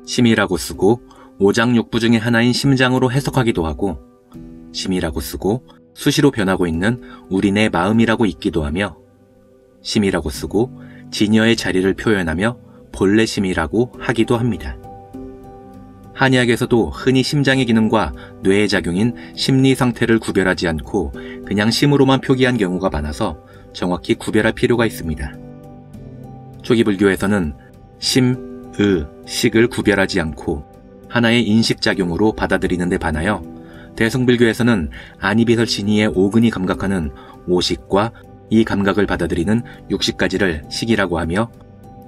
심이라고 쓰고 오장육부 중의 하나인 심장으로 해석하기도 하고, 심이라고 쓰고 수시로 변하고 있는 우리네 마음이라고 읽기도 하며, 심이라고 쓰고 진여의 자리를 표현하며 본래 심이라고 하기도 합니다. 한의학에서도 흔히 심장의 기능과 뇌의 작용인 심리 상태를 구별하지 않고 그냥 심으로만 표기한 경우가 많아서 정확히 구별할 필요가 있습니다. 초기 불교에서는 심, 식을 구별하지 않고 하나의 인식작용으로 받아들이는 데 반하여 대승불교에서는 안이비설 진이의 오근이 감각하는 오식과 이 감각을 받아들이는 육식까지를 식이라고 하며,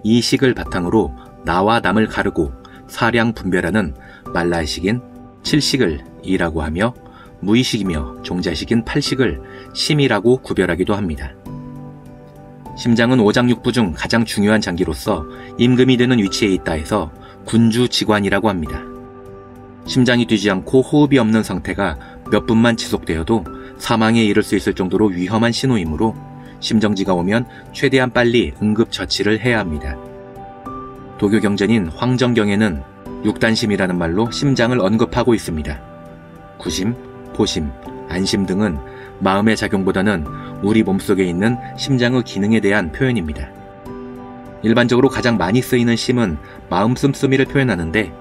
이 식을 바탕으로 나와 남을 가르고 사량 분별하는 말라의식인 칠식을 이라고 하며, 무의식이며 종자식인 팔식을 심이라고 구별하기도 합니다. 심장은 오장육부 중 가장 중요한 장기로서 임금이 되는 위치에 있다 해서 군주지관이라고 합니다. 심장이 뛰지 않고 호흡이 없는 상태가 몇 분만 지속되어도 사망에 이를 수 있을 정도로 위험한 신호이므로 심정지가 오면 최대한 빨리 응급처치를 해야 합니다. 도교 경전인 황정경에는 육단심이라는 말로 심장을 언급하고 있습니다. 구심, 포심, 안심 등은 마음의 작용보다는 우리 몸속에 있는 심장의 기능에 대한 표현입니다. 일반적으로 가장 많이 쓰이는 심은 마음 씀씀이를 표현하는데,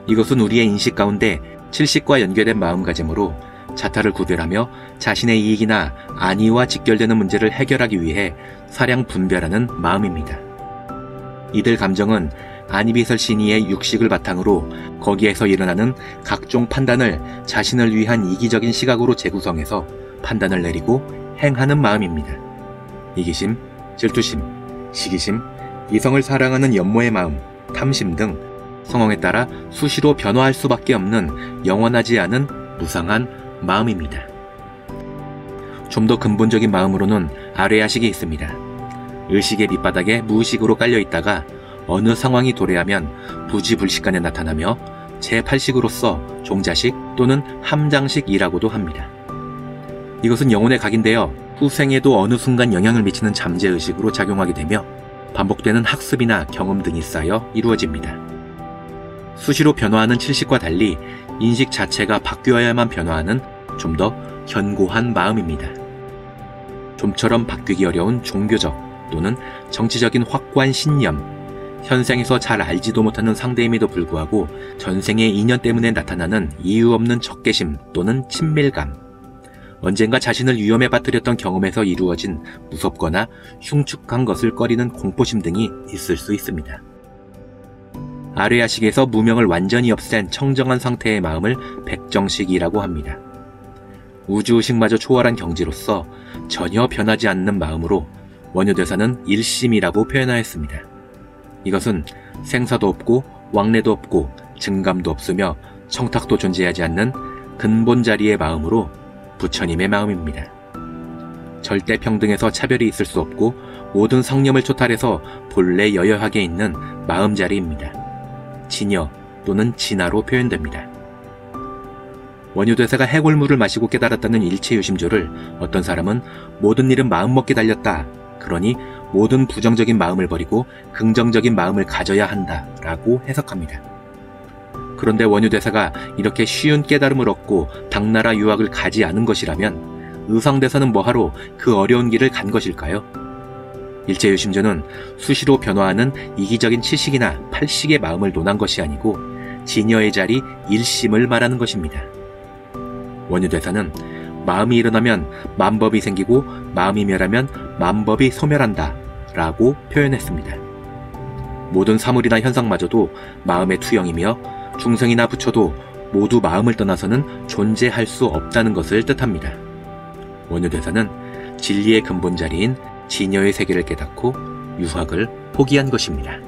이것은 우리의 인식 가운데 칠식과 연결된 마음가짐으로 자타를 구별하며 자신의 이익이나 안위와 직결되는 문제를 해결하기 위해 사량 분별하는 마음입니다. 이들 감정은 안이비설 신이의 육식을 바탕으로 거기에서 일어나는 각종 판단을 자신을 위한 이기적인 시각으로 재구성해서 판단을 내리고 행하는 마음입니다. 이기심, 질투심, 시기심, 이성을 사랑하는 연모의 마음, 탐심 등 성황에 따라 수시로 변화할 수밖에 없는 영원하지 않은 무상한 마음입니다. 좀 더 근본적인 마음으로는 아뢰야식이 있습니다. 의식의 밑바닥에 무의식으로 깔려있다가 어느 상황이 도래하면 부지불식간에 나타나며 제8식으로서 종자식 또는 함장식이라고도 합니다. 이것은 영혼에 각인되어 후생에도 어느 순간 영향을 미치는 잠재의식으로 작용하게 되며 반복되는 학습이나 경험 등이 쌓여 이루어집니다. 수시로 변화하는 칠식과 달리 인식 자체가 바뀌어야만 변화하는 좀 더 견고한 마음입니다. 좀처럼 바뀌기 어려운 종교적 또는 정치적인 확고한 신념, 현생에서 잘 알지도 못하는 상대임에도 불구하고 전생의 인연 때문에 나타나는 이유 없는 적개심 또는 친밀감, 언젠가 자신을 위험에 빠뜨렸던 경험에서 이루어진 무섭거나 흉측한 것을 꺼리는 공포심 등이 있을 수 있습니다. 아뢰야식에서 무명을 완전히 없앤 청정한 상태의 마음을 백정식이라고 합니다. 우주의식마저 초월한 경지로서 전혀 변하지 않는 마음으로 원효대사는 일심이라고 표현하였습니다. 이것은 생사도 없고 왕래도 없고 증감도 없으며 청탁도 존재하지 않는 근본 자리의 마음으로 부처님의 마음입니다. 절대 평등에서 차별이 있을 수 없고 모든 성념을 초탈해서 본래 여여하게 있는 마음 자리입니다. 진여 또는 진화로 표현됩니다. 원효대사가 해골물을 마시고 깨달았다는 일체유심조를 어떤 사람은 모든 일은 마음먹기 달렸다, 그러니 모든 부정적인 마음을 버리고 긍정적인 마음을 가져야 한다 라고 해석합니다. 그런데 원효대사가 이렇게 쉬운 깨달음을 얻고 당나라 유학을 가지 않은 것이라면 의상대사는 뭐하러 그 어려운 길을 간 것일까요? 일체유심조는 수시로 변화하는 이기적인 칠식이나 팔식의 마음을 논한 것이 아니고 진여의 자리 일심을 말하는 것입니다. 원효대사는 마음이 일어나면 만법이 생기고 마음이 멸하면 만법이 소멸한다 라고 표현했습니다. 모든 사물이나 현상마저도 마음의 투영이며 중생이나 부처도 모두 마음을 떠나서는 존재할 수 없다는 것을 뜻합니다. 원효대사는 진리의 근본 자리인 진여의 세계를 깨닫고 유학을 포기한 것입니다.